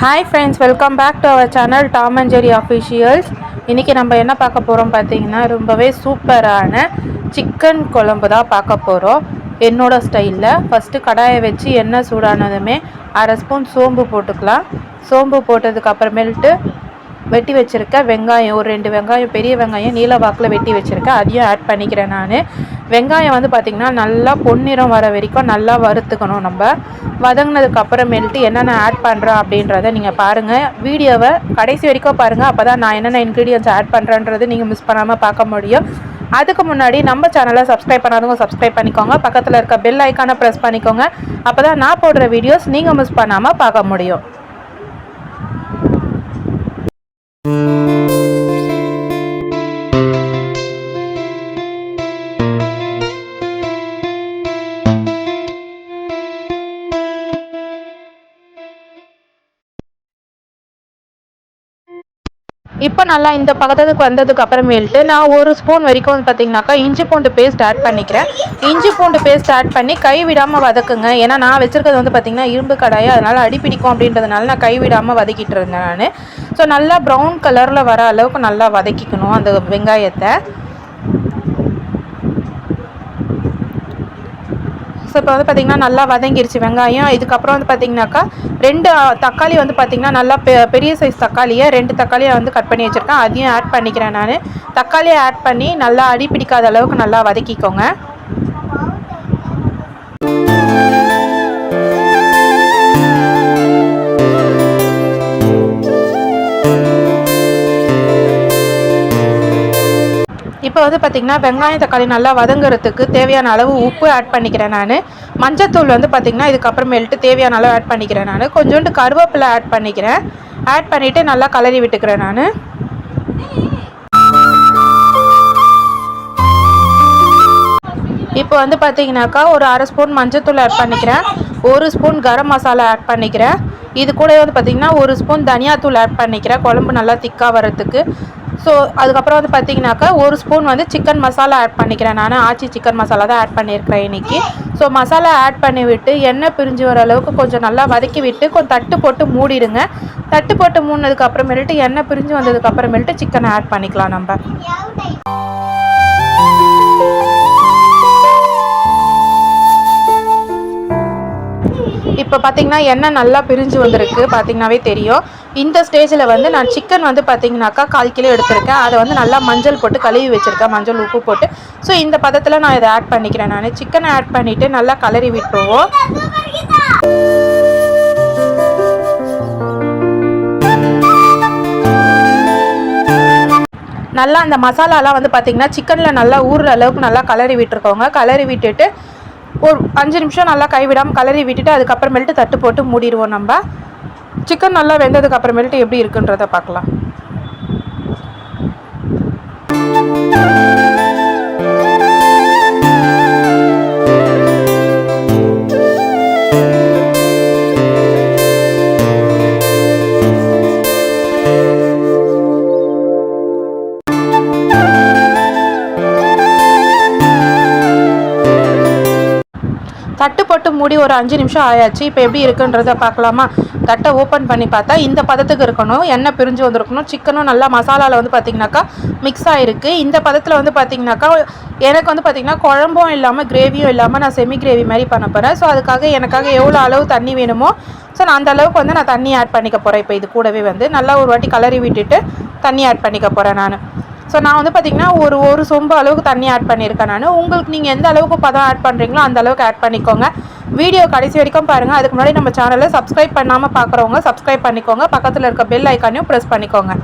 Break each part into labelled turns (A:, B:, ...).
A: Hi friends, welcome back to our channel Tom and Jerry officials. இன்றைக்கி நம்ம என்ன பார்க்க போகிறோம் பார்த்தீங்கன்னா, ரொம்பவே சூப்பரான சிக்கன் குழம்பு தான் பார்க்க போகிறோம். என்னோடய ஸ்டைலில் ஃபஸ்ட்டு கடாயை வச்சு எண்ணெய் சூடானதுமே அரை ஸ்பூன் சோம்பு போட்டுக்கலாம். சோம்பு போட்டதுக்கு அப்புறமேல்ட்டு வெட்டி வச்சுருக்க வெங்காயம், ஒரு 2 வெங்காயம், பெரிய வெங்காயம் நீல வாக்கில் வெட்டி வச்சுருக்கேன், அதையும் ஆட் பண்ணிக்கிறேன் நான். வெங்காயம் வந்து பார்த்திங்கன்னா நல்லா பொன்னிறம் வர வரைக்கும் நல்லா வறுத்துக்கணும். நம்ம வதங்கினதுக்கு அப்புறமேல்ட்டு என்னென்ன ஆட் பண்ணுறோம் அப்படின்றத நீங்கள் பாருங்கள். வீடியோவை கடைசி வரைக்கும் பாருங்கள், அப்போ தான் நான் என்னென்ன இன்க்ரீடியன்ஸ் ஆட் பண்ணுறேன்றது நீங்கள் மிஸ் பண்ணாமல் பார்க்க முடியும். அதுக்கு முன்னாடி நம்ம சேனலை சப்ஸ்கிரைப் பண்ணாதவங்க சப்ஸ்கிரைப் பண்ணிக்கோங்க, பக்கத்தில் இருக்க பெல் ஐக்கானை ப்ரெஸ் பண்ணிக்கோங்க. அப்போ தான் நான் போடுற வீடியோஸ் நீங்கள் மிஸ் பண்ணாமல் பார்க்க முடியும். இப்போ நல்லா இந்த பக்கத்துக்கு வந்ததுக்கு அப்புறமேல்ட்டு நான் ஒரு ஸ்பூன் வரைக்கும் வந்து பார்த்திங்கனாக்கா இஞ்சி பூண்டு பேஸ்ட் ஆட் பண்ணிக்கிறேன். இஞ்சி பூண்டு பேஸ்ட் ஆட் பண்ணி கை விடாமல் வதக்குங்க. ஏன்னா நான் வச்சுருக்கிறது வந்து பார்த்திங்கன்னா இரும்பு கடாயை, அதனால் அடிப்பிடிக்கும் அப்படின்றதுனால நான் கை விடாமல் வதக்கிட்டு இருந்தேன் நான். ஸோ நல்லா ப்ரௌன் கலரில் வர அளவுக்கு நல்லா வதக்கிக்கணும் அந்த வெங்காயத்தை. ஸோ இப்போ வந்து பார்த்திங்கன்னா நல்லா வதங்கிருச்சு வெங்காயம். இதுக்கப்புறம் வந்து பார்த்திங்கனாக்கா 2 தக்காளி வந்து பார்த்திங்கன்னா நல்லா பெரிய சைஸ் தக்காளியை 2 தக்காளியை வந்து கட் பண்ணி வச்சுருக்கேன், அதையும் ஆட் பண்ணிக்கிறேன் நான். தக்காளியை ஆட் பண்ணி நல்லா அடி பிடிக்காத அளவுக்கு நல்லா வதக்கிக்கோங்க. இப்போ வந்து பார்த்திங்கன்னா வெங்காயம் தக்காளி நல்லா வதங்குறதுக்கு தேவையான அளவு உப்பு ஆட் பண்ணிக்கிறேன் நான். மஞ்சத்தூள் வந்து பார்த்திங்கன்னா இதுக்கப்புறமேல்ட்டு தேவையான அளவு ஆட் பண்ணிக்கிறேன் நான். கொஞ்சோண்டு கருவேப்பிலை ஆட் பண்ணிக்கிறேன். ஆட் பண்ணிவிட்டு நல்லா கலரி விட்டுக்கிறேன் நான். இப்போ வந்து பார்த்திங்கனாக்கா ஒரு அரை ஸ்பூன் மஞ்சத்தூள் ஆட் பண்ணிக்கிறேன், 1 ஸ்பூன் கரம் மசாலா ஆட் பண்ணிக்கிறேன். இது கூட வந்து பார்த்திங்கன்னா 1 ஸ்பூன் தனியாத்தூள் ஆட் பண்ணிக்கிறேன், குழம்பு நல்லா திக்காக வரத்துக்கு. ஸோ அதுக்கப்புறம் வந்து பார்த்திங்கனாக்கா 1 ஸ்பூன் வந்து சிக்கன் மசாலா ஆட் பண்ணிக்கிறேன் நான். ஆச்சி சிக்கன் மசாலா தான் ஆட் பண்ணியிருக்கிறேன் இன்றைக்கி. ஸோ மசாலா ஆட் பண்ணி விட்டு எண்ணெய் பிரிஞ்சு வர அளவுக்கு கொஞ்சம் நல்லா வதக்கி விட்டு கொஞ்சம் தட்டு போட்டு மூடிடுங்க. தட்டு போட்டு மூடினதுக்கு அப்புறமேல்ட்டு எண்ணெய் பிரிஞ்சு வந்ததுக்கு அப்புறமேல்ட்டு சிக்கனை ஆட் பண்ணிக்கலாம் நம்ம. இப்போ பார்த்திங்கன்னா எண்ணெய் நல்லா பிரிஞ்சு வந்திருக்கு, பார்த்திங்கனாவே தெரியும். இந்த ஸ்டேஜில் வந்து நான் சிக்கன் வந்து பார்த்திங்கனாக்கா 1/4 கிலோ எடுத்திருக்கேன். அதை வந்து நல்லா மஞ்சள் போட்டு கழுவி வச்சுருக்கேன், மஞ்சள் உப்பு போட்டு. ஸோ இந்த பதத்தில் நான் இதை ஆட் பண்ணிக்கிறேன் நான். சிக்கனை ஆட் பண்ணிவிட்டு நல்லா கலரி விட்டுருவோம். நல்லா அந்த மசாலாலாம் வந்து பார்த்திங்கன்னா சிக்கனில் நல்லா ஊறுற அளவுக்கு நல்லா கலரி விட்டுருக்கோங்க. கலரி விட்டுட்டு ஒரு 5 நிமிஷம் நல்லா கைவிடாமல் கலரி விட்டுட்டு அதுக்கப்புறமேல்ட்டு தட்டு போட்டு மூடிடுவோம் நம்ம. சிக்கன் நல்லா வெந்ததுக்கு அப்புறமேல்ட்டு எப்படி இருக்குன்றதை பார்க்கலாம். தட்டு போட்டு மூடி ஒரு 5 நிமிஷம் ஆயாச்சு. இப்போ எப்படி இருக்குன்றதை பார்க்கலாமா? தட்டை ஓப்பன் பண்ணி பார்த்தா இந்த பதத்துக்கு இருக்கணும், எண்ணெய் பிரிஞ்சு வந்துருக்கணும். சிக்கனும் நல்லா மசாலாவில் வந்து பார்த்திங்கனாக்கா மிக்ஸ் ஆகிருக்கு. இந்த பதத்தில் வந்து பார்த்திங்கனாக்கா எனக்கு வந்து பார்த்திங்கன்னா குழம்பும் இல்லாமல் கிரேவியும் இல்லாமல் நான் செமி கிரேவி மாதிரி பண்ண போகிறேன். ஸோ அதுக்காக எனக்காக எவ்வளோ அளவு தண்ணி வேணுமோ ஸோ நான் அந்த அளவுக்கு வந்து நான் தண்ணி ஆட் பண்ணிக்க போகிறேன். இப்போ இது கூடவே வந்து நல்லா ஒரு வாட்டி கலரி விட்டுட்டு தண்ணி ஆட் பண்ணிக்க போகிறேன் நான். ஸோ நான் வந்து பார்த்திங்கன்னா ஒரு சொம்பு அளவுக்கு தண்ணி ஆட் பண்ணியிருக்கேன் நான். உங்களுக்கு நீங்கள் எந்த அளவுக்கு பதம் ஆட் பண்ணுறீங்களோ அந்த அளவுக்கு ஆட் பண்ணிக்கோங்க. வீடியோ கடைசி வரைக்கும் பாருங்கள். அதுக்கு முன்னாடி நம்ம சேனலை சப்ஸ்கிரைப் பண்ணாமல் பார்க்குறவங்க சப்ஸ்கிரைப் பண்ணிக்கோங்க, பக்கத்தில் இருக்க பெல் ஐக்கானையும் ப்ரெஸ் பண்ணிக்கோங்க.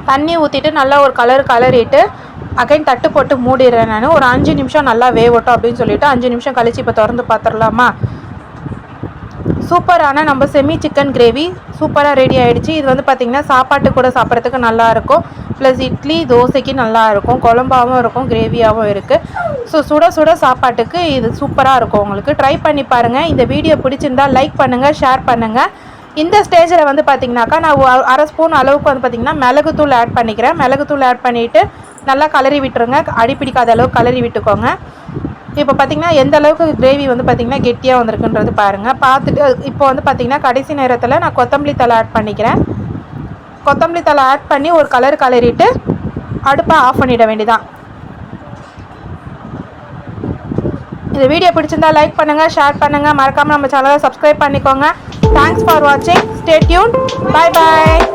A: தண்ணி ஊற்றிட்டு நல்லா ஒரு கலரிட்டு அகைன் தட்டு போட்டு மூடிடுறேன் நான். ஒரு 5 நிமிஷம் நல்லா வேகட்டும் அப்படின்னு சொல்லிவிட்டு 5 நிமிஷம் கழித்து இப்போ திறந்து பார்த்துடலாமா? சூப்பரான நம்ம செமி சிக்கன் கிரேவி சூப்பராக ரெடி ஆகிடுச்சு. இது வந்து பார்த்திங்கன்னா சாப்பாட்டு கூட சாப்பிட்றதுக்கு நல்லாயிருக்கும், ப்ளஸ் இட்லி தோசைக்கு நல்லாயிருக்கும், குழம்பாகவும் இருக்கும், கிரேவியாகவும் இருக்குது. ஸோ சுட சுட சாப்பாட்டுக்கு இது சூப்பராக இருக்கும். உங்களுக்கு ட்ரை பண்ணி பாருங்கள். இந்த வீடியோ பிடிச்சிருந்தால் லைக் பண்ணுங்கள், ஷேர் பண்ணுங்கள். இந்த ஸ்டேஜில் வந்து பார்த்திங்கனாக்கா நான் அரை ஸ்பூன் அளவுக்கு வந்து பார்த்திங்கன்னா மிளகுத்தூள் ஆட் பண்ணிக்கிறேன். மிளகுத்தூள் ஆட் பண்ணிவிட்டு நல்லா கலரி விட்டுருங்க, அடிப்பிடிக்காத அளவுக்கு கலரி விட்டுக்கோங்க. இப்போ பார்த்தீங்கன்னா எந்த அளவுக்கு கிரேவி வந்து பார்த்திங்கன்னா கெட்டியாக வந்திருக்குன்றது பாருங்கள். பார்த்துட்டு இப்போ வந்து பார்த்திங்கன்னா கடைசி நேரத்தில் நான் கொத்தமல்லி தழை ஆட் பண்ணிக்கிறேன். கொத்தமல்லி தழை ஆட் பண்ணி ஒரு கலர் கலரிட்டு அடுப்பை ஆஃப் பண்ணிட வேண்டியதான். இந்த வீடியோ பிடிச்சிருந்தா லைக் பண்ணுங்கள், ஷேர் பண்ணுங்கள், மறக்காமல் நம்ம சேனலை சப்ஸ்கிரைப் பண்ணிக்கோங்க. தேங்க்ஸ் ஃபார் வாட்சிங். Stay tuned. பாய் பாய்.